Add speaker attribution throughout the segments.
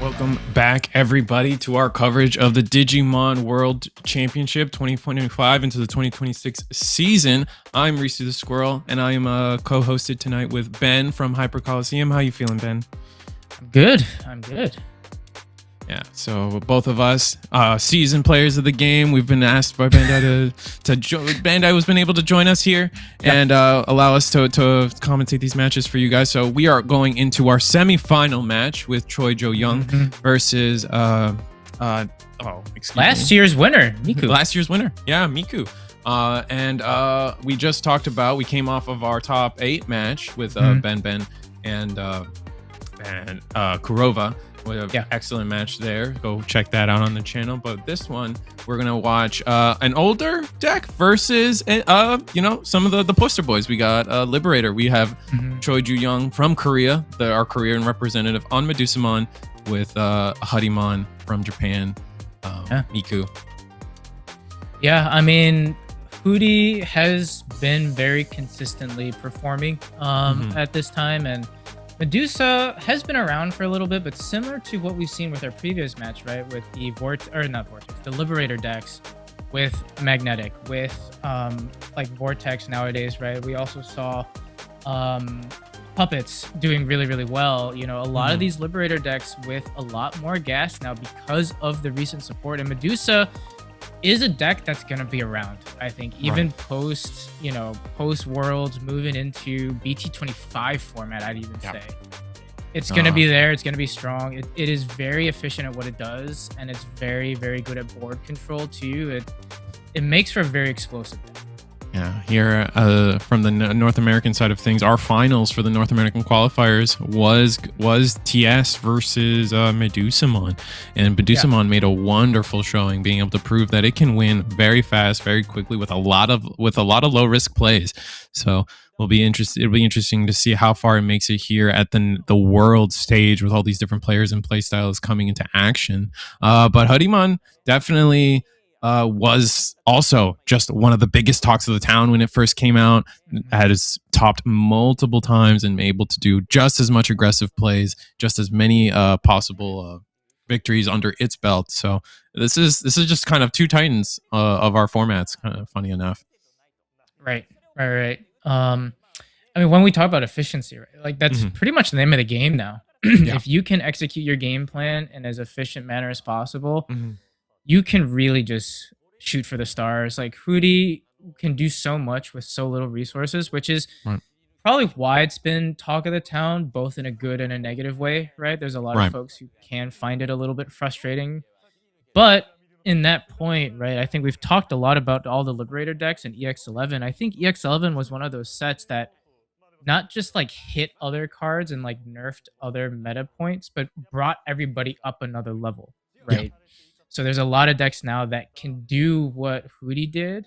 Speaker 1: Welcome back, everybody, to our coverage of the Digimon World Championship 2025 into the 2026 season. I'm Reese the Squirrel, and I am co-hosted tonight with Ben from Hyper Coliseum. How you feeling, Ben?
Speaker 2: I'm good.
Speaker 1: Yeah, so both of us, seasoned players of the game. We've been asked by Bandai Bandai was been able to join us here and allow us to commentate these matches for you guys. So we are going into our semi-final match with Choijooyeon versus
Speaker 2: last year's winner, Miku.
Speaker 1: Last year's winner, yeah, Miku. We just talked about, we came off of our top 8 match with Ben and Kurova. What an excellent match there. Go check that out on the channel. But this one, we're going to watch an older deck versus, some of the poster boys. We got Liberator. We have Choijooyeon from Korea, our Korean representative on Medusumon, with Harimon from Japan, Miku.
Speaker 2: Yeah, I mean, Hootie has been very consistently performing at this time, and Medusa has been around for a little bit, but similar to what we've seen with our previous match, right? With the the Liberator decks, with Magnetic, with like Vortex nowadays, right? We also saw Puppets doing really, really well. You know, a lot of these Liberator decks with a lot more gas now because of the recent support, and Medusa is a deck that's going to be around, I think, even post Worlds, moving into BT25 format, I'd even say. It's going to be there. It's going to be strong. It is very efficient at what it does, and it's very, very good at board control, too. It makes for a very explosive deck.
Speaker 1: Yeah, here from the North American side of things, our finals for the North American qualifiers was TS versus Medusumon, and Medusumon made a wonderful showing, being able to prove that it can win very fast, very quickly with a lot of low risk plays. So it'll be interesting to see how far it makes it here at the world stage with all these different players and play styles coming into action. But Harimon definitely was also just one of the biggest talks of the town when it first came out. Has topped multiple times and able to do just as much aggressive plays, just as many possible victories under its belt. So this is just kind of two titans of our formats. Kind of funny enough.
Speaker 2: Right. I mean, when we talk about efficiency, right, like that's pretty much the name of the game now. If you can execute your game plan in as efficient manner as possible, you can really just shoot for the stars. Like, Hootie can do so much with so little resources, which is probably why it's been talk of the town, both in a good and a negative way, right? There's a lot of folks who can find it a little bit frustrating. But in that point, right, I think we've talked a lot about all the Liberator decks and EX11. I think EX11 was one of those sets that not just like hit other cards and like nerfed other meta points, but brought everybody up another level, right? Yeah. So there's a lot of decks now that can do what Hootie did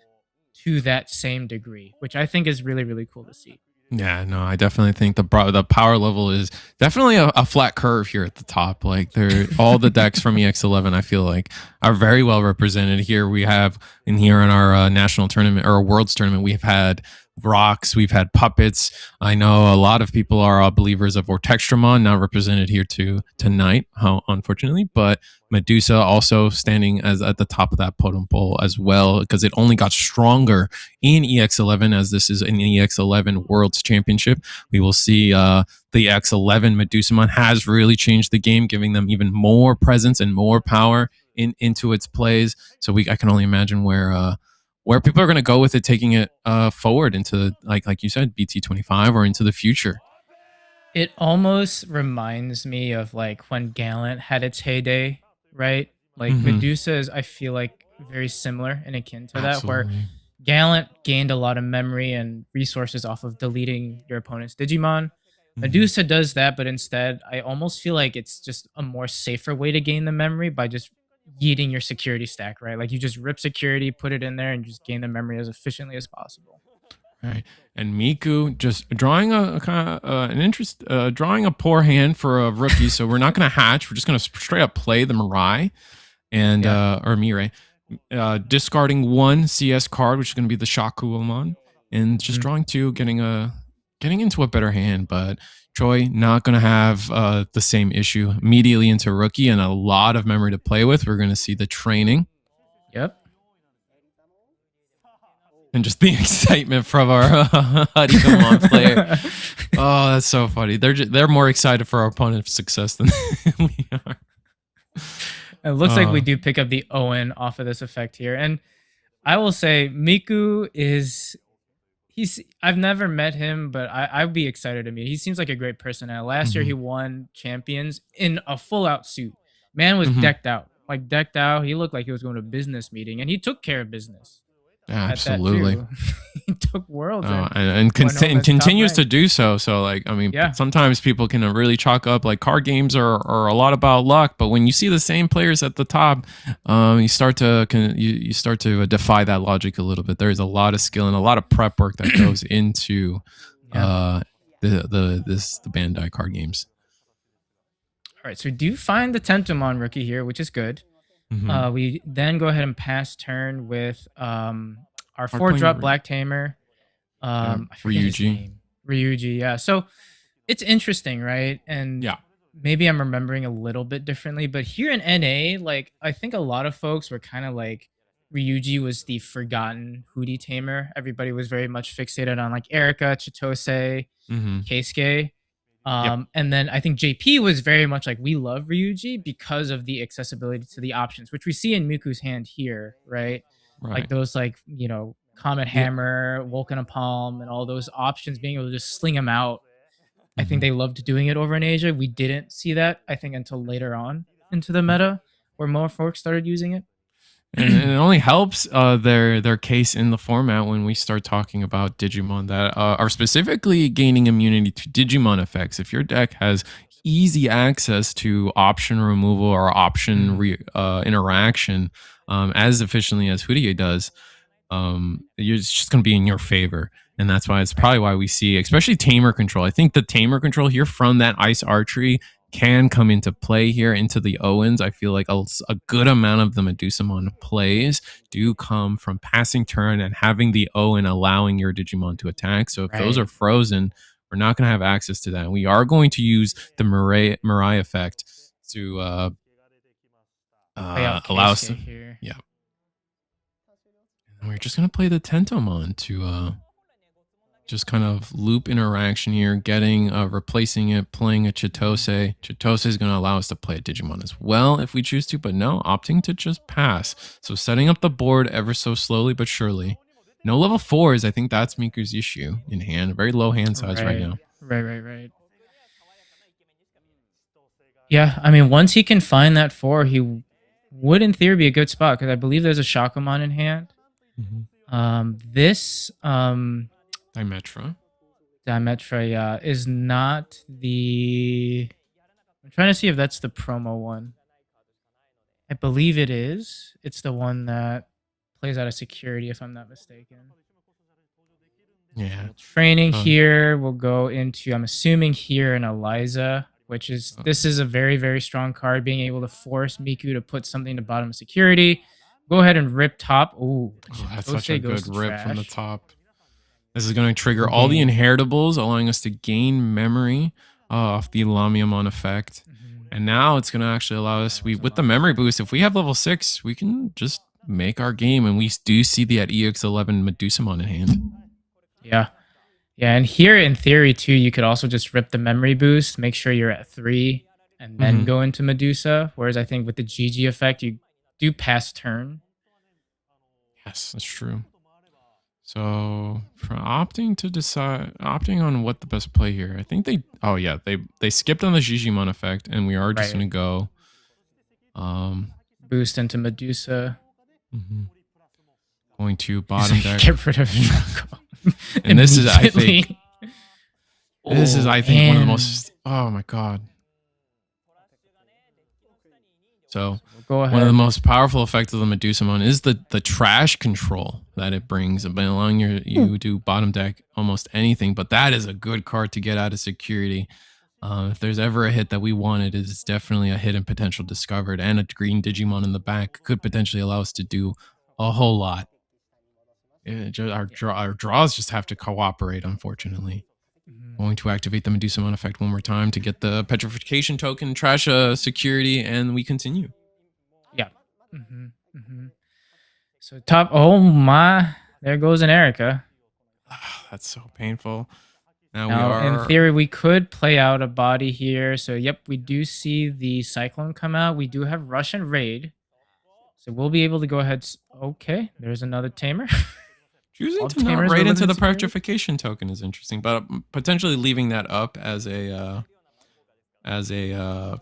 Speaker 2: to that same degree, which I think is really, really cool to see.
Speaker 1: Yeah, no, I definitely think the power level is definitely a flat curve here at the top. Like, all the decks from EX11, I feel like, are very well represented here. We have in our national tournament or Worlds tournament, we've had Rocks, we've had Puppets. I know a lot of people are believers of Vortextramon, not represented here tonight, unfortunately, but Medusa also standing as at the top of that totem pole as well, because it only got stronger in EX11, as this is an EX11 Worlds Championship. We will see the EX11 Medusumon has really changed the game, giving them even more presence and more power into its plays. So I can only imagine where people are going to go with it, taking it forward into, like you said, BT25 or into the future.
Speaker 2: It almost reminds me of like when Gallant had its heyday, right? Like Medusa is, I feel like, very similar and akin to that, where Gallant gained a lot of memory and resources off of deleting your opponent's Digimon. Medusa does that, but instead, I almost feel like it's just a more safer way to gain the memory by just yeeting your security stack, right? Like, you just rip security, put it in there, and just gain the memory as efficiently as possible.
Speaker 1: Right. And Miku just drawing a kind of drawing a poor hand for a rookie. So we're not going to hatch. We're just going to straight up play the Mirai and or Mirai, discarding one CS card, which is going to be the Shakuamon, and just drawing two, getting a getting into a better hand, but Troy not going to have the same issue immediately into rookie and a lot of memory to play with. We're going to see the training.
Speaker 2: Yep.
Speaker 1: And just the excitement from our Digimon player. Oh, that's so funny. They're more excited for our opponent's success than we are.
Speaker 2: It looks like we do pick up the Owen off of this effect here. And I will say Miku is I've never met him, but I'd be excited to meet. He seems like a great person. Last year he won champions in a full out suit. Man was decked out. Like decked out. He looked like he was going to a business meeting and he took care of business.
Speaker 1: Absolutely.
Speaker 2: He took worlds
Speaker 1: and continues to do so. So like, I mean, sometimes people can really chalk up like card games are a lot about luck, but when you see the same players at the top, you start to defy that logic a little bit. There's a lot of skill and a lot of prep work that goes into the Bandai card games.
Speaker 2: All right, so we do find the Tentomon rookie here, which is good. We then go ahead and pass turn with our 4-drop Black Tamer.
Speaker 1: Ryuji.
Speaker 2: Ryuji, yeah. So it's interesting, right? And maybe I'm remembering a little bit differently, but here in NA, like I think a lot of folks were kind of like Ryuji was the forgotten Hootie Tamer. Everybody was very much fixated on like Erika, Chitose, Keisuke. And then I think JP was very much like, we love Ryuji because of the accessibility to the options, which we see in Miku's hand here, right? Like those like, you know, Comet Hammer, Vulcan Palm, and all those options being able to just sling them out. I think they loved doing it over in Asia. We didn't see that, I think, until later on into the meta where more folks started using it.
Speaker 1: And it only helps their case in the format when we start talking about Digimon that are specifically gaining immunity to Digimon effects. If your deck has easy access to option removal or option interaction as efficiently as Hootie does, it's just going to be in your favor. And that's why it's probably why we see, especially Tamer control. I think the Tamer control here from that Ice Archery can come into play here into the Owens. I feel like a good amount of the Medusamon plays do come from passing turn and having the Owen allowing your Digimon to attack. So if those are frozen, we're not going to have access to that. We are going to use the Mirai effect to allow us to, and we're just going to play the Tentomon to just kind of loop interaction here, getting replacing it, playing a Chitose. Chitose is going to allow us to play a Digimon as well if we choose to, but no, opting to just pass. So setting up the board ever so slowly but surely. No level 4s. I think that's Miku's issue in hand. Very low hand size right now.
Speaker 2: Right. Yeah, I mean, once he can find that 4, he would in theory be a good spot because I believe there's a Shakumon in hand. This
Speaker 1: Dimetra,
Speaker 2: yeah, is not the... I'm trying to see if that's the promo one. I believe it is. It's the one that plays out of security, if I'm not mistaken.
Speaker 1: Yeah.
Speaker 2: Training here, we'll go into, I'm assuming here in Eliza, which is, this is a very, very strong card, being able to force Miku to put something to bottom of security. Go ahead and rip top. Ooh,
Speaker 1: that's such a good rip from the top. This is going to trigger all the inheritables, allowing us to gain memory off the Lamiamon effect. And now it's going to actually allow us, with the memory boost, if we have level 6, we can just make our game. And we do see the at EX11 Medusamon in hand.
Speaker 2: Yeah. And here in theory, too, you could also just rip the memory boost, make sure you're at 3, and then go into Medusa. Whereas I think with the GG effect, you do pass turn.
Speaker 1: Yes, that's true. So for opting on what the best play here, I think they skipped on the Digimon effect, and we are just going to go
Speaker 2: boost into Medusa.
Speaker 1: Going to bottom deck.
Speaker 2: Get rid of
Speaker 1: and this is, I think, one of the most. Oh my god. So one of the most powerful effects of the Medusamon is the trash control that it brings, by allowing you to bottom deck almost anything. But that is a good card to get out of security. If there's ever a hit that we wanted, it's definitely a hidden potential discovered, and a green Digimon in the back could potentially allow us to do a whole lot. Our draws just have to cooperate, unfortunately.
Speaker 2: Mhm.
Speaker 1: Going to activate the Medusamon effect one more time to get the petrification token, trash security, and we continue.
Speaker 2: Yeah. hmm hmm So top. Oh my! There goes an Erica.
Speaker 1: That's so painful. Now we
Speaker 2: Now, in
Speaker 1: are.
Speaker 2: theory, we could play out a body here. So, yep, we do see the Cyclone come out. We do have Russian Raid. So, we'll be able to go ahead. Okay, there's another Tamer.
Speaker 1: Choosing
Speaker 2: All
Speaker 1: to not
Speaker 2: Tamers with
Speaker 1: write into
Speaker 2: limited
Speaker 1: the
Speaker 2: security.
Speaker 1: petrification token is interesting, but potentially leaving that up as a uh, as a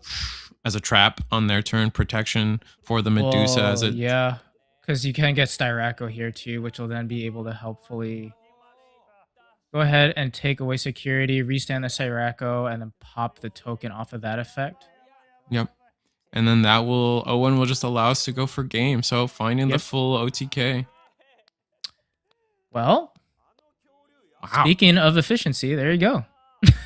Speaker 1: trap on their turn, protection for the Medusa as
Speaker 2: Well,
Speaker 1: it.
Speaker 2: yeah, because you can get Styraco here too, which will then be able to helpfully go ahead and take away security, restand the Styraco, and then pop the token off of that effect.
Speaker 1: Yep. And then that will Owen will just allow us to go for game. So finding the
Speaker 2: Yep.
Speaker 1: full OTK.
Speaker 2: Well,
Speaker 1: Wow.
Speaker 2: speaking of efficiency, there you go.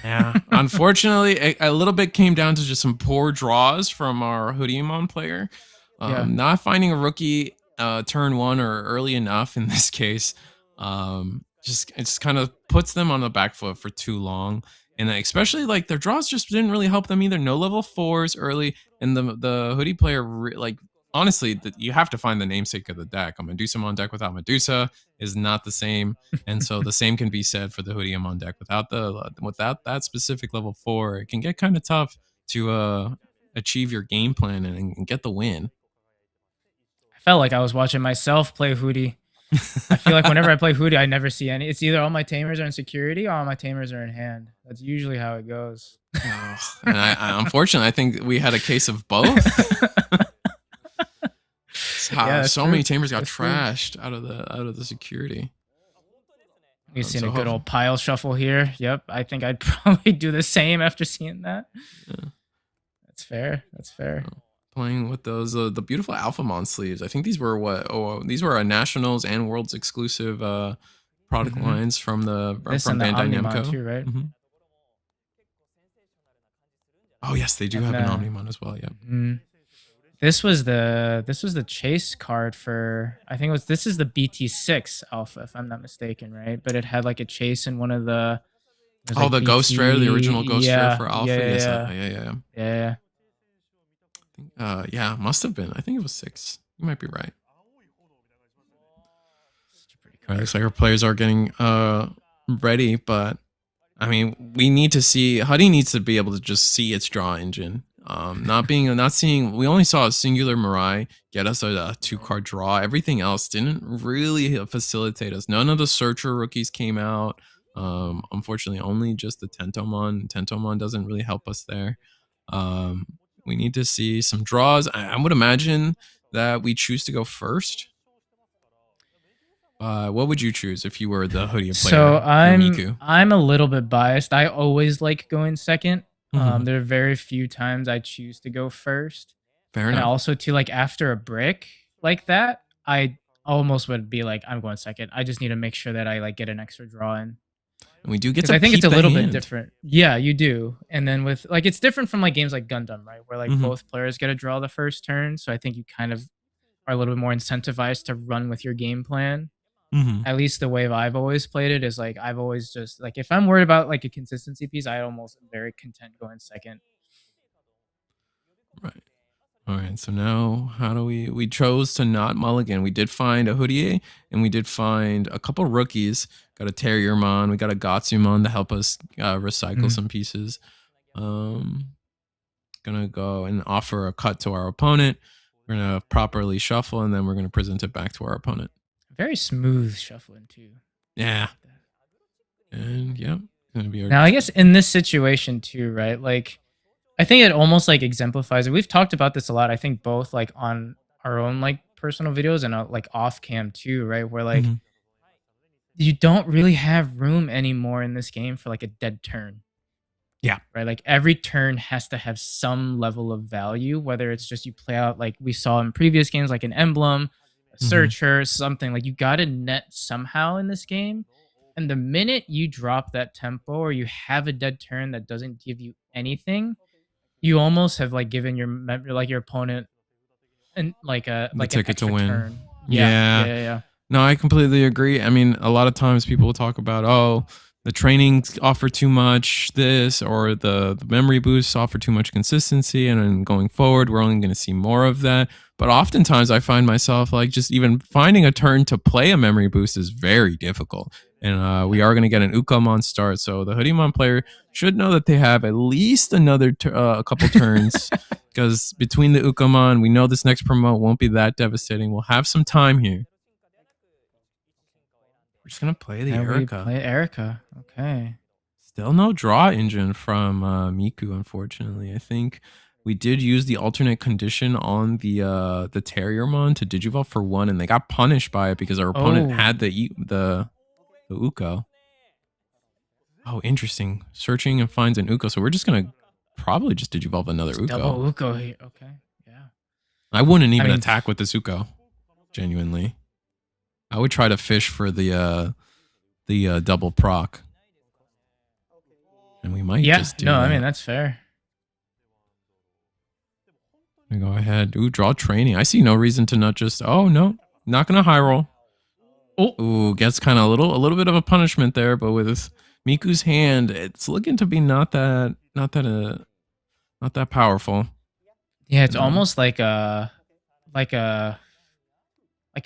Speaker 1: Yeah. Unfortunately, a little bit came down to just some poor draws from our Hoodiemon player.
Speaker 2: Yeah.
Speaker 1: Not finding a rookie turn one or early enough in this case. Just kind of puts them on the back foot for too long. And especially like their draws just didn't really help them either. No level fours early. And the hoodie player, like, honestly, you have to find the namesake of the deck. A Medusamon deck without Medusa is not the same. And so the same can be said for the Hoodiemon deck. Without that specific level 4, it can get kind of tough to achieve your game plan and get the win.
Speaker 2: I felt like I was watching myself play Hootie. I feel like whenever I play Hootie, I never see any. It's either all my Tamers are in security or all my Tamers are in hand. That's usually how it goes.
Speaker 1: Oh, and unfortunately, I think we had a case of both.
Speaker 2: Yeah, that's
Speaker 1: So
Speaker 2: true.
Speaker 1: many Tamers got
Speaker 2: That's true.
Speaker 1: trashed out of the security.
Speaker 2: We've seen
Speaker 1: So
Speaker 2: a good old pile shuffle here. Yep, I think I'd probably do the same after seeing that.
Speaker 1: Yeah.
Speaker 2: That's fair. That's fair.
Speaker 1: Playing with those the beautiful Alphamon sleeves. I think these were these were a nationals and worlds exclusive product lines from
Speaker 2: This
Speaker 1: from
Speaker 2: and the
Speaker 1: Bandai
Speaker 2: Omnimon
Speaker 1: Namco.
Speaker 2: too, right?
Speaker 1: Oh yes, they do
Speaker 2: And
Speaker 1: have an Omnimon as well. Yeah.
Speaker 2: This was the chase card for, I think this is the BT6 alpha if I'm not mistaken, right? But it had like a chase in one of the
Speaker 1: Oh, the Ghost Rare, the original Ghost Rare
Speaker 2: yeah,
Speaker 1: for Alpha. Yes,
Speaker 2: yeah.
Speaker 1: Must have been. I think it was 6. You might be right.
Speaker 2: Such a pretty
Speaker 1: All
Speaker 2: card.
Speaker 1: right, looks like our players are getting ready, but I mean, we need to see. Huddy needs to be able to just see its draw engine. Not seeing. We only saw a singular Mirai get us a 2-card draw. Everything else didn't really facilitate us. None of the Searcher rookies came out. Unfortunately, only just the Tentomon. Tentomon doesn't really help us there. We need to see some draws. I would imagine that we choose to go first. What would you choose if you were the Hoodie player?
Speaker 2: So
Speaker 1: Miku?
Speaker 2: I'm a little bit biased. I always like going second. There are very few times I choose to go first.
Speaker 1: Fair
Speaker 2: And
Speaker 1: enough.
Speaker 2: also too, like after a brick like that, I almost would be like, I'm going second. I just need to make sure that I like get an extra draw in.
Speaker 1: And we do get
Speaker 2: Because
Speaker 1: to
Speaker 2: I think it's a
Speaker 1: peep
Speaker 2: little
Speaker 1: the
Speaker 2: bit
Speaker 1: hand.
Speaker 2: different. Yeah, you do. And then with like it's different from like games like Gundam, right? Where like both players get a draw the first turn. So I think you kind of are a little bit more incentivized to run with your game plan. At least the way I've always played it is like I've always just like if I'm worried about like a consistency piece, I almost am very content going second.
Speaker 1: Right. All right. So now how do we chose to not mulligan. We did find a Hoodie and we did find a couple rookies. Got a Terriermon. We got a Gatsumon to help us recycle some pieces. Gonna go and offer a cut to our opponent. We're gonna properly shuffle and then we're gonna present it back to our opponent.
Speaker 2: Very smooth shuffling too.
Speaker 1: Yeah. And yeah, gonna be our
Speaker 2: now I guess in this situation too, right? Like I think it almost like exemplifies it. We've talked about this a lot. I think both like on our own like personal videos and like off cam too, right? Where like you don't really have room anymore in this game for like a dead turn.
Speaker 1: Yeah.
Speaker 2: Right. Like every turn has to have some level of value, whether it's just you play out like we saw in previous games, like an emblem, a searcher, something like you got to net somehow in this game. And the minute you drop that tempo or you have a dead turn that doesn't give you anything, you almost have like given your opponent and like a
Speaker 1: the
Speaker 2: like
Speaker 1: ticket
Speaker 2: an extra
Speaker 1: to win.
Speaker 2: turn.
Speaker 1: Yeah. No, I completely agree. I mean, a lot of times people will talk about, oh, the trainings offer too much this, or the memory boosts offer too much consistency, and then going forward we're only going to see more of that. But oftentimes I find myself like just even finding a turn to play a memory boost is very difficult. And we are going to get an Ukomon start, so the Hoodiemon player should know that they have at least another a couple turns, because between the Ukomon, we know this next promote won't be that devastating. We'll have some time here. We're just gonna play the Erica.
Speaker 2: Play Erica. Okay.
Speaker 1: Still no draw engine from Miku, unfortunately. I think we did use the alternate condition on the Terriermon to Digivolve for 1, and they got punished by it because our opponent had the Uko. Oh, interesting. Searching and finds an Uko. So we're just gonna probably just Digivolve another Uko.
Speaker 2: Double Uko here. Okay. Yeah.
Speaker 1: I wouldn't even attack with this Uko. Genuinely. I would try to fish for the double proc. And we might just do that.
Speaker 2: I mean, that's fair.
Speaker 1: We go ahead. Ooh, draw training. I see no reason to not just... Oh, no. Not going to high roll.
Speaker 2: Oh.
Speaker 1: Ooh, gets kind of a little bit of a punishment there, but with Miku's hand, it's looking to be not that powerful.
Speaker 2: Yeah, it's almost like a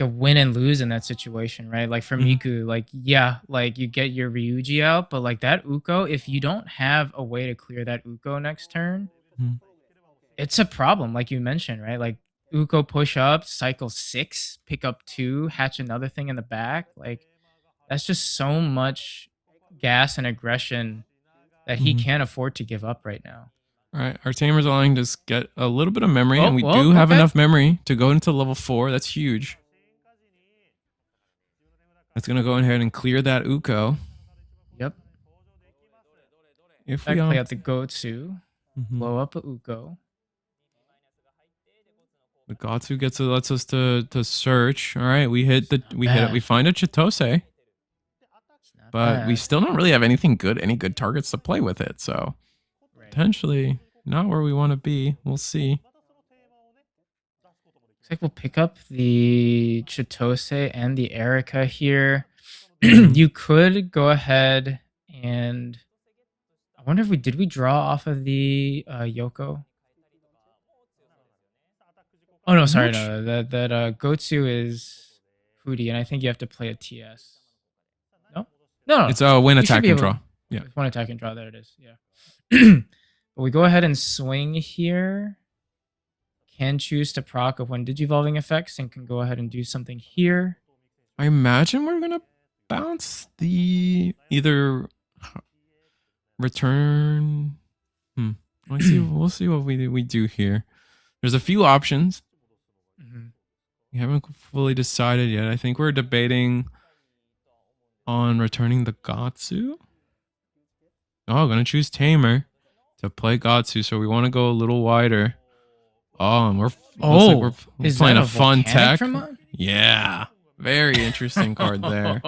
Speaker 2: win and lose in that situation, right? Like for Miku, like, yeah, like you get your Ryuji out, but like that Uko, if you don't have a way to clear that Uko next turn, it's a problem, like you mentioned, right? Like Uko push up, cycle 6, pick up 2, hatch another thing in the back. Like that's just so much gas and aggression that he can't afford to give up right now.
Speaker 1: All right, our Tamers allowing to get a little bit of memory, and we do have enough memory to go into level 4. That's huge. That's going to go ahead and clear that Uko.
Speaker 2: Yep.
Speaker 1: If we
Speaker 2: play out the Gotsu, blow up a Uko.
Speaker 1: The Gotsu lets us to search. All right, we hit it. We find a Chitose. But we still don't really have any good targets to play with it. So potentially not where we want to be. We'll see.
Speaker 2: Looks like we'll pick up the Chitose and the Erica here. You could go ahead and... I wonder if did we draw off of the Yoko? Oh, no, sorry. No, that Gotsu is Hootie, and I think you have to play a TS. No.
Speaker 1: It's a win, attack, and draw.
Speaker 2: Yeah. One attack and draw. There it is. Yeah. But we go ahead and swing here. Can choose to proc of when Digivolving effects and can go ahead and do something here.
Speaker 1: I imagine we're going to bounce the either return. We'll see what we do here. There's a few options. We haven't fully decided yet. I think we're debating on returning the Gotsu. Oh, I'm going to choose Tamer to play Gotsu, so we want to go a little wider. Oh, and we're playing a fun tech. Yeah. Very interesting card there.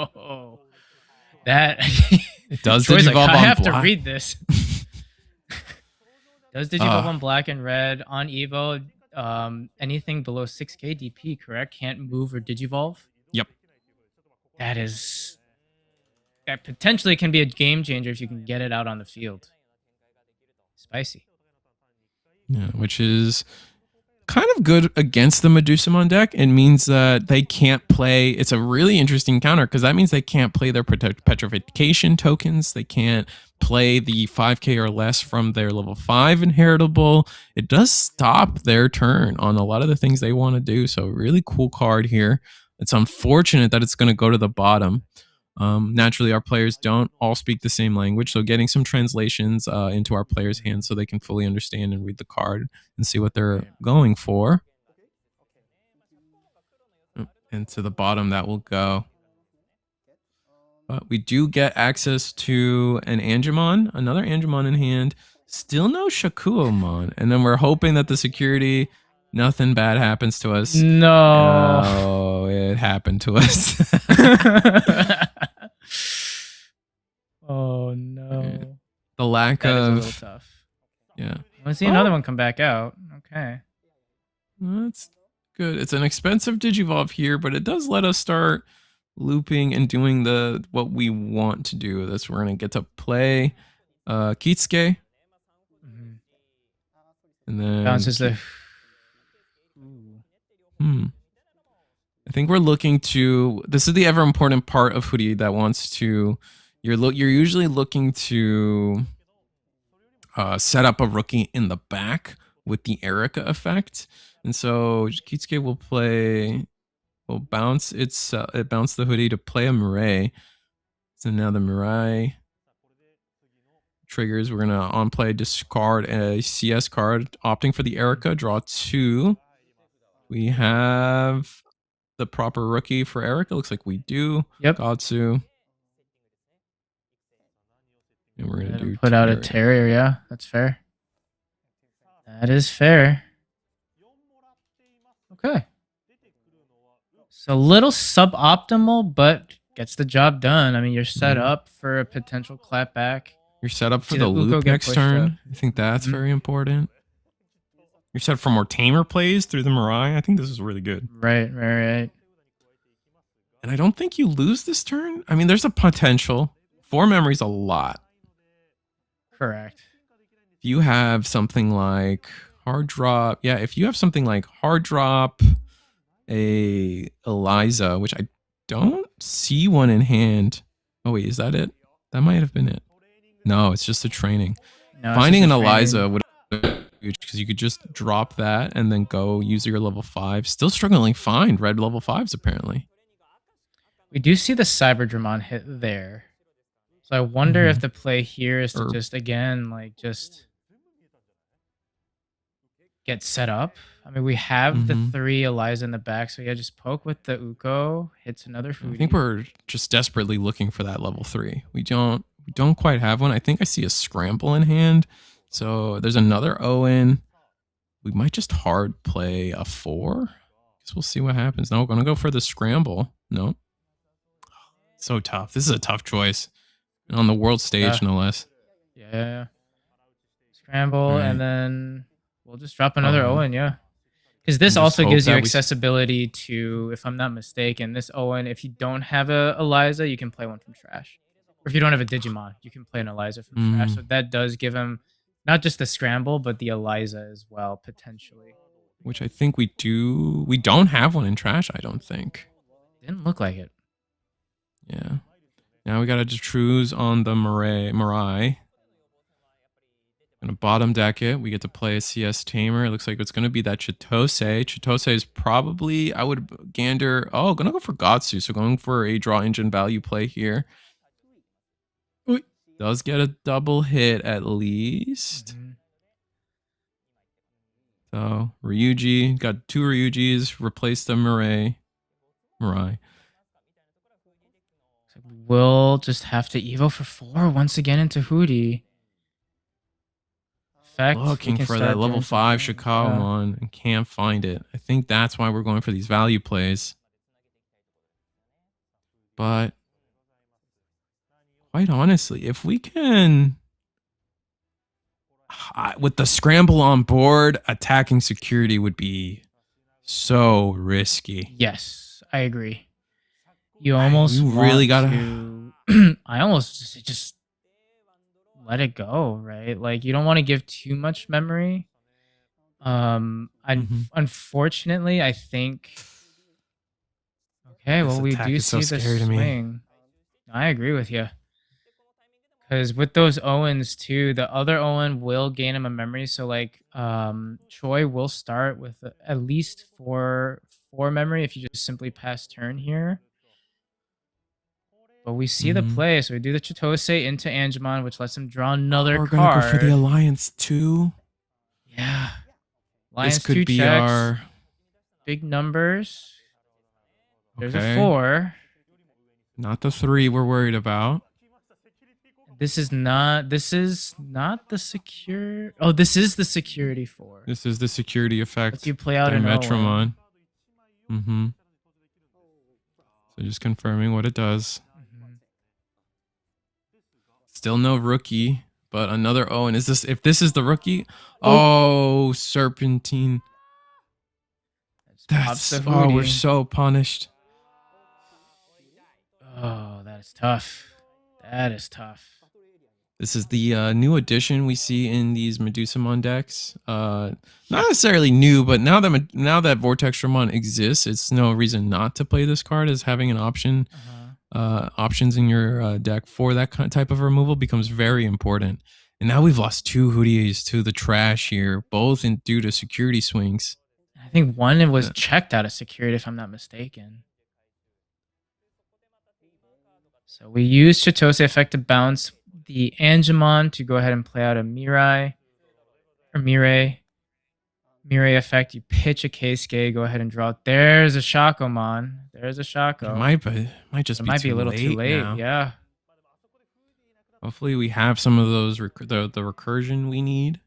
Speaker 2: That
Speaker 1: it does Digivolve on
Speaker 2: I have
Speaker 1: black.
Speaker 2: To read this. Does Digivolve on black and red on Evo? Anything below 6k DP, correct? Can't move or Digivolve?
Speaker 1: Yep.
Speaker 2: That potentially can be a game changer if you can get it out on the field. Spicy.
Speaker 1: Yeah, which is kind of good against the Medusumon deck. It means that they can't play. It's a really interesting counter because that means they can't play their petrification tokens. They can't play the 5k or less from their level 5 inheritable. It does stop their turn on a lot of the things they want to do. So really cool card here. It's unfortunate that it's going to go to the bottom. Naturally, our players don't all speak the same language, so getting some translations into our players' hands so they can fully understand and read the card and see what they're going for. And to the bottom that will go. But we do get access to an Angemon, another Angemon in hand. Still no Shakuomon. And then we're hoping that the security... Nothing bad happens to us.
Speaker 2: No.
Speaker 1: Oh, it happened to us.
Speaker 2: Oh, no.
Speaker 1: The lack of...
Speaker 2: That is a little tough.
Speaker 1: Yeah.
Speaker 2: I want to see another one come back out. Okay.
Speaker 1: That's good. It's an expensive Digivolve here, but it does let us start looping and doing what we want to do. This we're gonna get to play Kitsuke.
Speaker 2: Mhm.
Speaker 1: And then
Speaker 2: Bounces the.
Speaker 1: I think we're looking to. This is the ever important part of Hoodie that wants to. You're usually looking to set up a rookie in the back with the Erica effect, and so Kitsuke will play. Will bounce it bounce the Hoodie to play a Mirai. So now the Mirai triggers. We're gonna on play discard a CS card, opting for the Erica. Draw 2. We have the proper rookie for Erica. Looks like we do.
Speaker 2: Yep.
Speaker 1: Gatsu. And we're gonna do
Speaker 2: put out a Terrier. Yeah, that's fair. That is fair. Okay. So a little suboptimal, but gets the job done. I mean, you're set up for a potential clapback.
Speaker 1: You're set up for the loop next turn. I think that's very important. You're set up for more tamer plays through the Mirai. I think this is really good.
Speaker 2: Right.
Speaker 1: And I don't think you lose this turn. I mean, there's a potential. 4 memories a lot.
Speaker 2: Correct.
Speaker 1: If you have something like hard drop. Yeah, if you have something like hard drop, a Eliza, which I don't see one in hand. Oh, wait, is that it? That might have been it. No, it's just a training. No, finding an Eliza would be huge because you could just drop that and then go use your level 5. Still struggling to find red level 5s, apparently.
Speaker 2: We do see the Cyberdramon hit there. So I wonder if the play here is to just, again, like, just get set up. I mean, we have the 3 Eliza in the back, so yeah, just poke with the Uko, hits another foodie.
Speaker 1: I think we're just desperately looking for that level 3. We don't quite have one. I think I see a scramble in hand. So there's another Owen. We might just hard play a 4. Guess we'll see what happens. No, we're gonna go for the scramble. No. So tough. This is a tough choice. And on the world stage, no less.
Speaker 2: Yeah. Scramble, and then we'll just drop another Owen, yeah. Because this also gives you accessibility to, if I'm not mistaken, this Owen, if you don't have a Eliza, you can play one from trash. Or if you don't have a Digimon, you can play an Eliza from trash. So that does give him not just the scramble, but the Eliza as well, potentially.
Speaker 1: Which I think we do. We don't have one in trash, I don't think.
Speaker 2: Didn't look like it.
Speaker 1: Yeah. Now we got to choose on the Mirai. Gonna bottom deck it. We get to play a CS Tamer. It looks like it's gonna be that Chitose. Chitose is probably, I would gander. Oh, gonna go for Gatsu. So going for a draw engine value play here. Does get a double hit at least. So Ryuji got 2 Ryujis. Replace the Mirai.
Speaker 2: So we'll just have to Evo for 4 once again into Hootie.
Speaker 1: Looking for that level 5 Shikaomon and can't find it. I think that's why we're going for these value plays. But quite honestly, if we can, with the scramble on board, attacking security would be so risky.
Speaker 2: Yes, I agree. You almost
Speaker 1: really gotta.
Speaker 2: I almost just let it go, right? Like, you don't want to give too much memory. Unfortunately, I think. Okay, well, we do see the swing. I agree with you. Because with those Owens too, the other Owen will gain him a memory. So like, Choi will start with at least four memory if you just simply pass turn here. But we see the play, so we do the Chitose into Angemon, which lets him draw another card. We're gonna
Speaker 1: go for the Alliance 2.
Speaker 2: Yeah. Alliance
Speaker 1: this could be checks. Our
Speaker 2: big numbers. There's a 4.
Speaker 1: Not the 3 we're worried about.
Speaker 2: This is not the secure. Oh, this is the security 4.
Speaker 1: This is the security effect.
Speaker 2: If you play out in
Speaker 1: Metromon. So just confirming what it does. Still no rookie, but another Owen. Is this, if this is the rookie? Oh, Serpentine. That's, oh, we're so punished.
Speaker 2: Oh, that is tough. That is tough.
Speaker 1: This is the new addition we see in these Medusamon decks. Not necessarily new, but now that Vortextramon exists, it's no reason not to play this card as having an option. Options in your deck for that type of removal becomes very important. And now we've lost two Hoodies to the trash here, both due to security swings.
Speaker 2: I think one was checked out of security, if I'm not mistaken. So we use Chitose effect to bounce the Angemon to go ahead and play out a Mirai or Mirei. Mirei effect, you pitch a Keisuke, go ahead and draw it. There's a Shakomon. There's a Shako.
Speaker 1: It might be a little too late now.
Speaker 2: Yeah.
Speaker 1: Hopefully we have some of those the recursion we need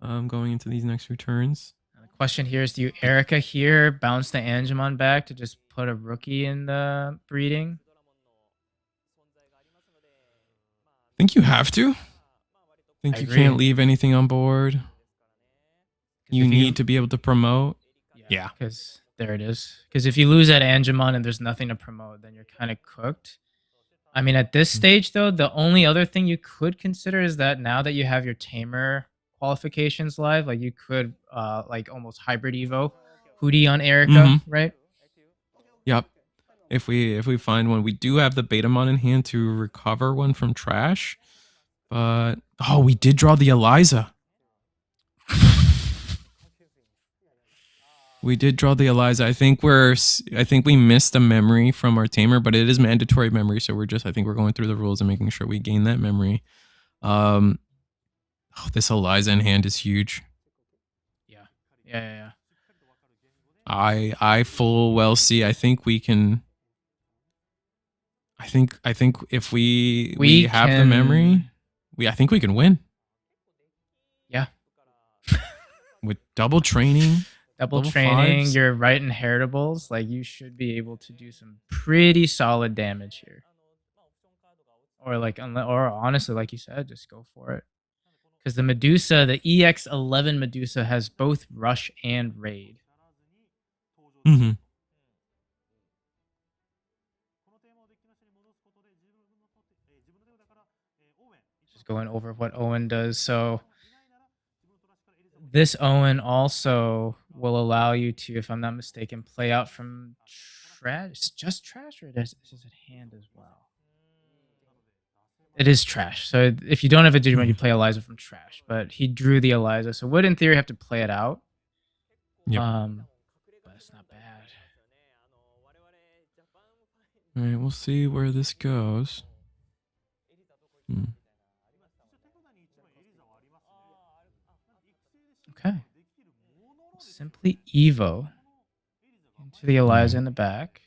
Speaker 1: going into these next returns.
Speaker 2: The question here is, do you Erica here bounce the Angemon back to just put a rookie in the breeding?
Speaker 1: I think you have to. I think you can't leave anything on board. You need to be able to promote.
Speaker 2: Yeah. Because there it is. Because if you lose that Angemon and there's nothing to promote, then you're kind of cooked. I mean, at this stage, though, the only other thing you could consider is that now that you have your Tamer qualifications live, like you could like almost hybrid Evo Hoodie on Erica, right?
Speaker 1: Yep. If we find one, we do have the Betamon in hand to recover one from trash. But we did draw the Eliza. We did draw the Eliza. I think we missed a memory from our Tamer, but it is mandatory memory, so I think we're going through the rules and making sure we gain that memory. This Eliza in hand is huge.
Speaker 2: Yeah.
Speaker 1: I full well see. I think we can. I think if we have the memory, I think we can win.
Speaker 2: Yeah.
Speaker 1: With double training.
Speaker 2: Double training, your right inheritables, like you should be able to do some pretty solid damage here. Or honestly, like you said, just go for it. Because the Medusa, the EX11 Medusa has both rush and raid. Just going over what Owen does. So this Owen also will allow you to, if I'm not mistaken, play out from trash. Just trash, or is it hand as well? It is trash. So if you don't have a Digimon, you play Eliza from trash. But he drew the Eliza, so would in theory have to play it out.
Speaker 1: Yep.
Speaker 2: But it's not bad.
Speaker 1: All right, we'll see where this goes.
Speaker 2: Okay. Simply Evo into the Eliza in the back.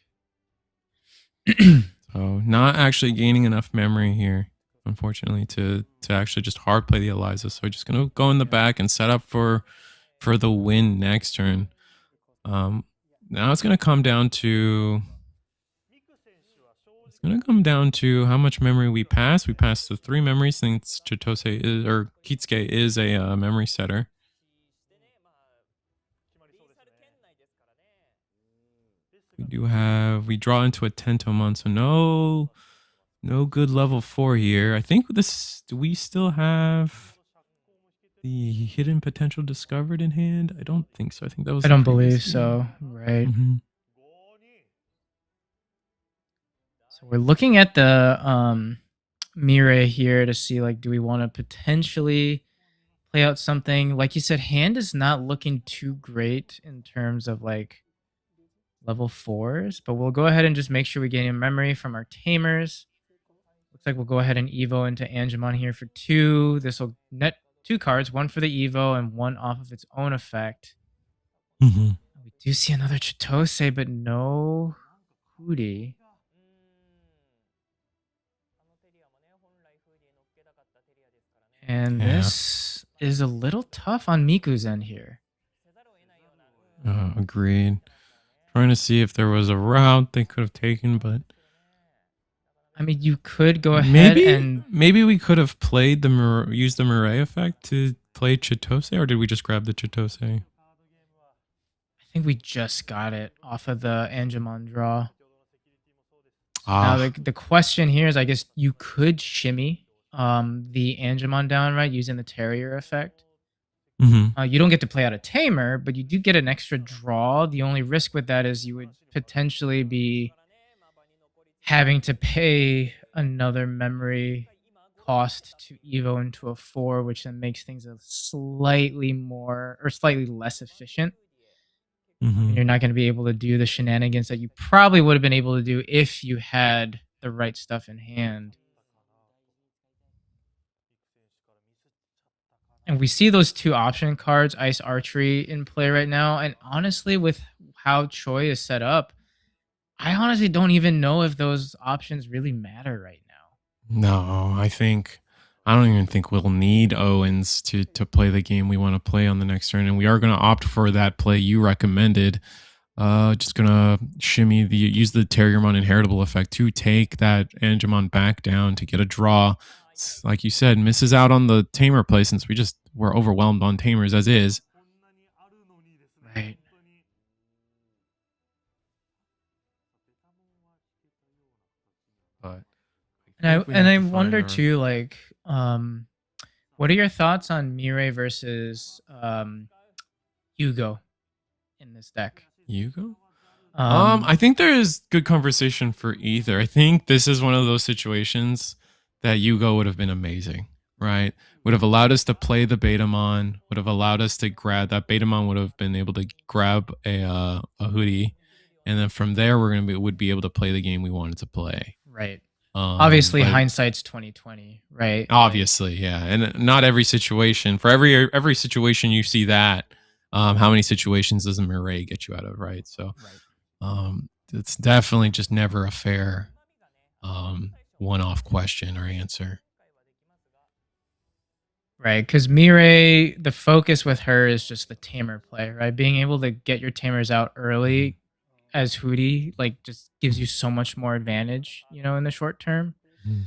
Speaker 1: So not actually gaining enough memory here, unfortunately, to actually just hard play the Eliza. So we're just gonna go in the back and set up for the win next turn. Now it's gonna come down to how much memory we pass. We passed the 3 memories since Kitsuke is a memory setter. We draw into a Tentomon, so no good level 4 here. I think do we still have the hidden potential discovered in hand? I don't think so. I think that was
Speaker 2: I don't believe so. Right. So we're looking at the Mirei here to see, like, do we want to potentially play out something? Like you said, hand is not looking too great in terms of like level 4s, but we'll go ahead and just make sure we gain a memory from our Tamers. Looks like we'll go ahead and Evo into Angemon here for 2. This will net 2 cards, 1 for the Evo and 1 off of its own effect. We do see another Chitose, but no Hoodie. And this is a little tough on Miku's end here.
Speaker 1: Agreed. Trying to see if there was a route they could have taken, but
Speaker 2: I mean, you could go ahead
Speaker 1: maybe we could have played used the Mirai effect to play Chitose, or did we just grab the Chitose?
Speaker 2: I think we just got it off of the Angemon draw. So now
Speaker 1: Ah.
Speaker 2: the question here is, I guess you could shimmy the Angemon down, right, using the Terrier effect.
Speaker 1: Hmm.
Speaker 2: You don't get to play out a Tamer, but you do get an extra draw. The only risk with that is you would potentially be having to pay another memory cost to Evo into a 4, which then makes things a slightly more or slightly less efficient. And
Speaker 1: Hmm.
Speaker 2: you're not going to be able to do the shenanigans that you probably would have been able to do if you had the right stuff in hand. And we see those two option cards, Ice Archery, in play right now. And honestly, with how Choi is set up, I honestly don't even know if those options really matter right now.
Speaker 1: No, I don't even think we'll need Owens to play the game we want to play on the next turn, and we are going to opt for that play you recommended. Just gonna use the Terriermon inheritable effect to take that Angemon back down to get a draw. Like you said, misses out on the Tamer play since we're overwhelmed on Tamers as is.
Speaker 2: Right.
Speaker 1: But
Speaker 2: And I wonder too, like, what are your thoughts on Mirai versus Hugo in this deck?
Speaker 1: Yugo?
Speaker 2: Um,
Speaker 1: I think there is good conversation for either. I think this is one of those situations that Yugo would have been amazing, right? Would have allowed us to play the Betamon, would have allowed us to grab that Betamon would have been able to grab a hoodie, and then from there would be able to play the game we wanted to play.
Speaker 2: right. Obviously,
Speaker 1: But
Speaker 2: hindsight's 2020, right?
Speaker 1: obviously, yeah, and not every situation. For every situation you see that, how many situations does a Mirai get you out of, right? So
Speaker 2: Right.
Speaker 1: it's definitely just never a fair one-off question or answer.
Speaker 2: Right, because Mirai, the focus with her is just the tamer play, right? Being able to get your tamers out early as Hootie, like, just gives you so much more advantage, in the short term.
Speaker 1: Mhm.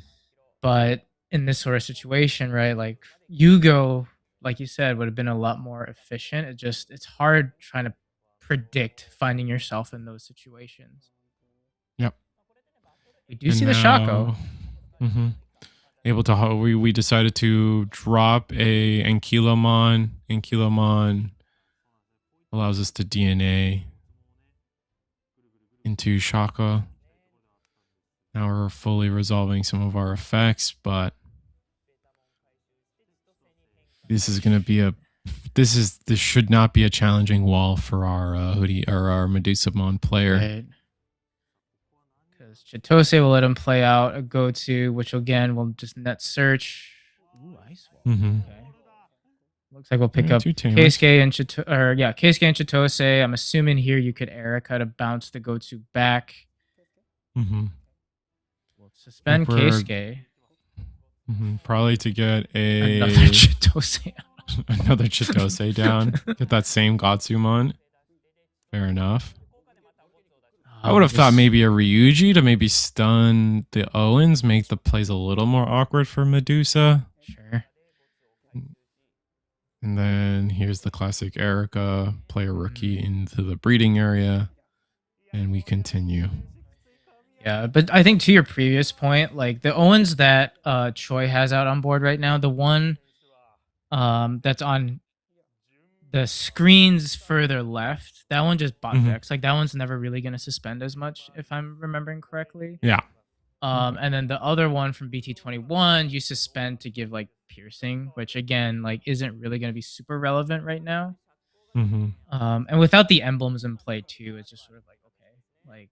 Speaker 2: But in this sort of situation, right, like Yugo, like you said, would have been a lot more efficient. It's hard trying to predict finding yourself in those situations.
Speaker 1: Yep.
Speaker 2: We do
Speaker 1: And
Speaker 2: see the Shaco.
Speaker 1: now, mhm, able to we decided to drop a Ankylomon. Ankylomon allows us to DNA into Shaka. Now we're fully resolving some of our effects, but this is going to be this should not be a challenging wall for our hoodie or our Medusamon player.
Speaker 2: Right. Because Chitose will let him play out a go-to, which again will just net search. Ooh, Ice Wall.
Speaker 1: Mm-hmm.
Speaker 2: Okay. Looks like we'll pick
Speaker 1: Yeah,
Speaker 2: up
Speaker 1: two Tamers.
Speaker 2: Keisuke and Keisuke and Chitose. I'm assuming here you could Erica to bounce the go-to back.
Speaker 1: Mm-hmm.
Speaker 2: We'll suspend Keisuke.
Speaker 1: Probably to get
Speaker 2: Another Chitose.
Speaker 1: another Chitose down. Get that same Gatsumon. Fair enough. I would have thought maybe a Ryuji to maybe stun the Owens, make the plays a little more awkward for Medusa.
Speaker 2: Sure.
Speaker 1: And then here's the classic Erica, play a rookie into the breeding area. And we continue.
Speaker 2: Yeah, but I think to your previous point, like the Owens that Choi has out on board right now, the one that's on the screens further left, that one just bot decks. Like that one's never really gonna suspend as much, if I'm remembering correctly.
Speaker 1: Yeah.
Speaker 2: And then the other one from BT21, you suspend to give like piercing, which again, like isn't really gonna be super relevant right now. And without the emblems in play too, it's just sort of like, okay, like,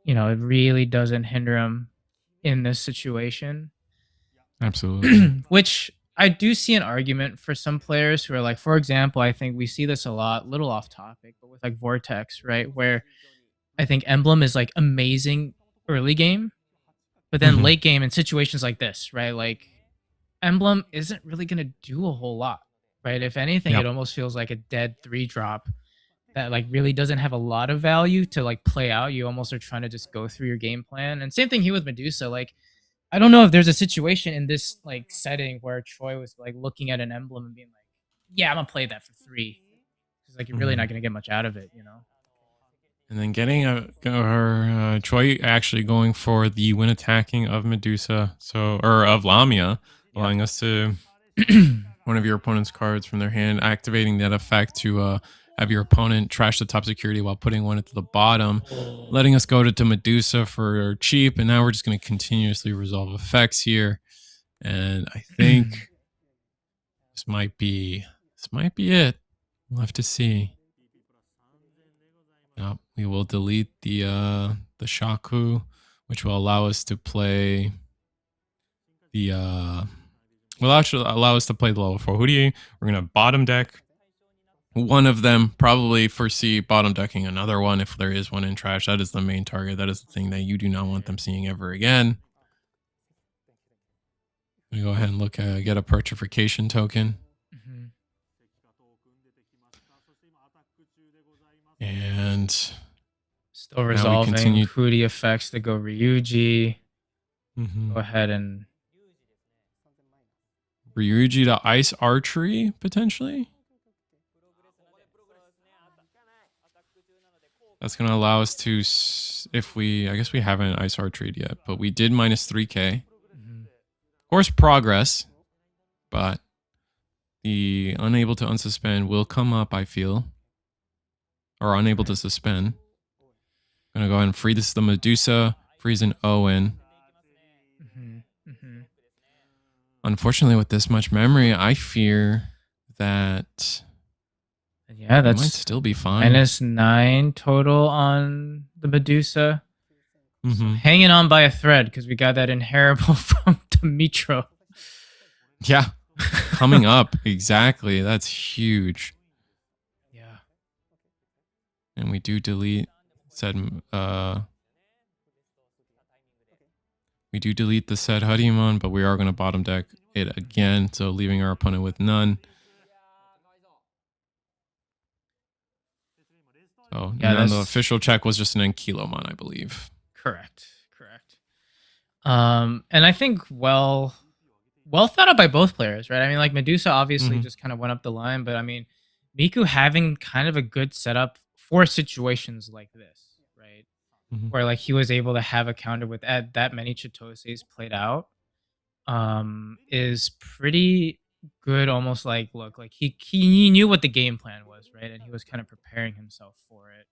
Speaker 2: it really doesn't hinder him in this situation.
Speaker 1: Absolutely.
Speaker 2: Which I do see an argument for some players who are like, for example, I think we see this a lot, little off topic, but with like Vortex, right? Where I think Emblem is like amazing early game, but then late game in situations like this, right? Like Emblem isn't really going to do a whole lot, right? If anything, it almost feels like a dead 3-drop that like really doesn't have a lot of value to like play out. You almost are trying to just go through your game plan. And same thing here with Medusa. Like, I don't know if there's a situation in this like setting where Troy was like looking at an emblem and being like, yeah, I'm gonna play that for 3. Because like you're really not gonna get much out of it,
Speaker 1: And then getting Choi actually going for the win attacking of Medusa, or of Lamia, allowing us to one of your opponent's cards from their hand, activating that effect to have your opponent trash the top security while putting one at the bottom, letting us go to Medusa for cheap. And now we're just going to continuously resolve effects here. And I think this might be it. We'll have to see. We will delete the Shaku, which will allow us to play the will actually allow us to play the level 4 Hoodie. We're gonna bottom deck one of them, probably foresee bottom decking another one if there is one in trash. That is the main target. That is the thing that you do not want them seeing ever again. I'm gonna go ahead and look at get a petrification token. And
Speaker 2: still resolving Hoodie effects to go Ryuji. Go ahead and
Speaker 1: Ryuji to ice archery potentially. That's going to allow us to, I guess we haven't ice archery yet, but we did minus 3k. Of course, progress, but the unable to unsuspend will come up, I feel. Or unable to suspend. I'm going to go ahead and free this the Medusa, freeze an Owen. Unfortunately, with this much memory, I fear that that might still be fine.
Speaker 2: -9 total on the Medusa. So hanging on by a thread because we got that inheritable from Dimitro.
Speaker 1: Yeah, coming up exactly. That's huge.
Speaker 2: Yeah,
Speaker 1: and we do delete said. We do delete the said Digimon, but we are going to bottom deck it again, so leaving our opponent with none. So yeah, the official check was just an Ankylomon, I believe.
Speaker 2: Correct. And I think well thought out by both players, right? I mean, like Medusa obviously just kind of went up the line, but I mean, Miku having kind of a good setup for situations like this, right? Where like he was able to have a counter with that many Chitoses played out, is pretty good. Almost like look like he knew what the game plan was, right? And he was kind of preparing himself for it.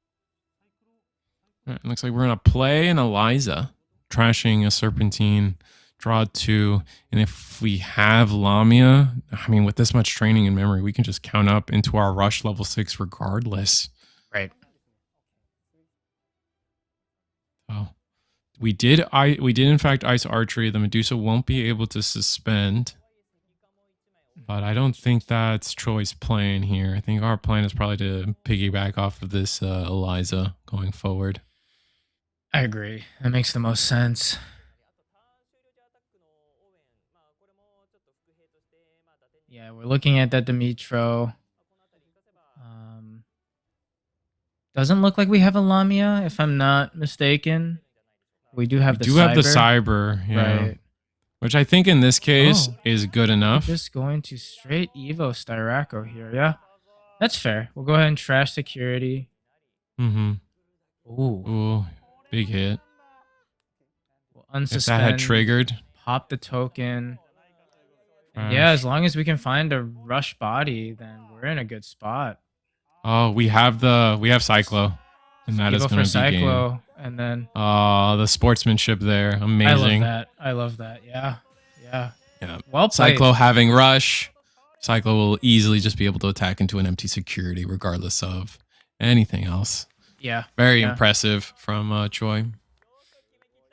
Speaker 1: It looks like we're gonna play an Eliza, trashing a Serpentine, draw 2, and if we have Lamia, I mean, with this much training and memory, we can just count up into our rush level 6 regardless.
Speaker 2: Right.
Speaker 1: Oh, we did in fact ice archery. The Medusa won't be able to suspend, but I don't think that's Troy's plan here. I think our plan is probably to piggyback off of this Eliza going forward.
Speaker 2: I agree. That makes the most sense. Yeah, we're looking at that Dimitro. Doesn't look like we have a Lamia, if I'm not mistaken. We do have the
Speaker 1: Cyber, yeah. Right. Which I think in this case is good enough.
Speaker 2: Just going to straight Evo Styraco here, yeah. That's fair. We'll go ahead and trash security.
Speaker 1: Ooh, big hit.
Speaker 2: We'll unsuspend.
Speaker 1: If that had triggered.
Speaker 2: Pop the token. Yeah, as long as we can find a rush body, then we're in a good spot.
Speaker 1: Oh, we have Cyclo, and that is going to be
Speaker 2: Cyclo,
Speaker 1: game.
Speaker 2: And then
Speaker 1: the sportsmanship there, amazing.
Speaker 2: I love that. Yeah.
Speaker 1: Well played. Cyclo having rush, Cyclo will easily just be able to attack into an empty security, regardless of anything else.
Speaker 2: Yeah,
Speaker 1: very impressive from Choi.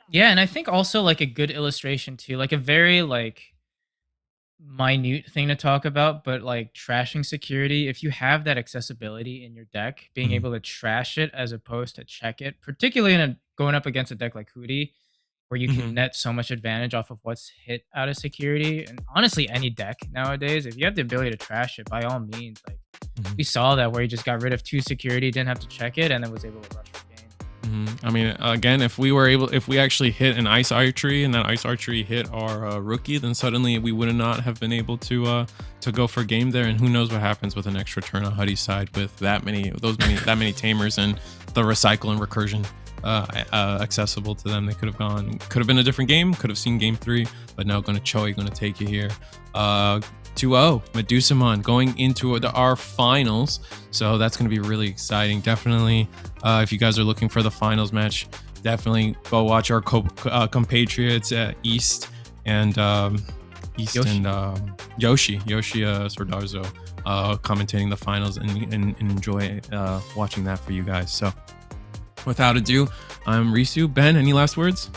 Speaker 2: Yeah, and I think also like a good illustration too, like a very like minute thing to talk about, but like trashing security, if you have that accessibility in your deck, being able to trash it as opposed to check it, particularly going up against a deck like Hoodie, where you can net so much advantage off of what's hit out of security. And honestly, any deck nowadays, if you have the ability to trash it, by all means, like we saw that where he just got rid of 2 security, didn't have to check it, and then was able to rush the game.
Speaker 1: I mean, again, if we actually hit an ice archery and that ice archery hit our rookie, then suddenly we would not have been able to go for game there. And who knows what happens with an extra turn on Huddy's side with that many Tamers and the recycle and recursion accessible to them. They could have been a different game, could have seen game 3, but now going to Choi, going to take you here. 2-0 Medusamon going into our finals, so that's going to be really exciting. Definitely, if you guys are looking for the finals match, definitely go watch our compatriots at East and Yoshi Sordarzo commentating the finals, and enjoy watching that for you guys. So without ado, I'm Risu. Ben, any last words?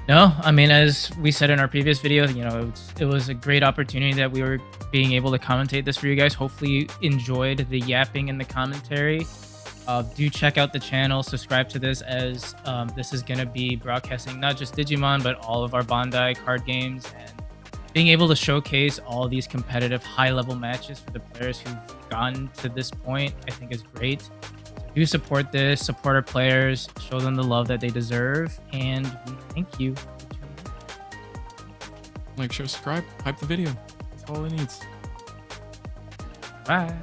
Speaker 2: No, I mean, as we said in our previous video, you know, it was a great opportunity that we were being able to commentate this for you guys. Hopefully you enjoyed the yapping and the commentary. Do check out the channel, subscribe to this, as this is going to be broadcasting not just Digimon, but all of our Bandai card games, and being able to showcase all these competitive high-level matches for the players who've gotten to this point, I think is great. Do support this, support our players, show them the love that they deserve, and we thank you for tuning in.
Speaker 1: Like, share, subscribe, hype the video. That's all it needs.
Speaker 2: Bye.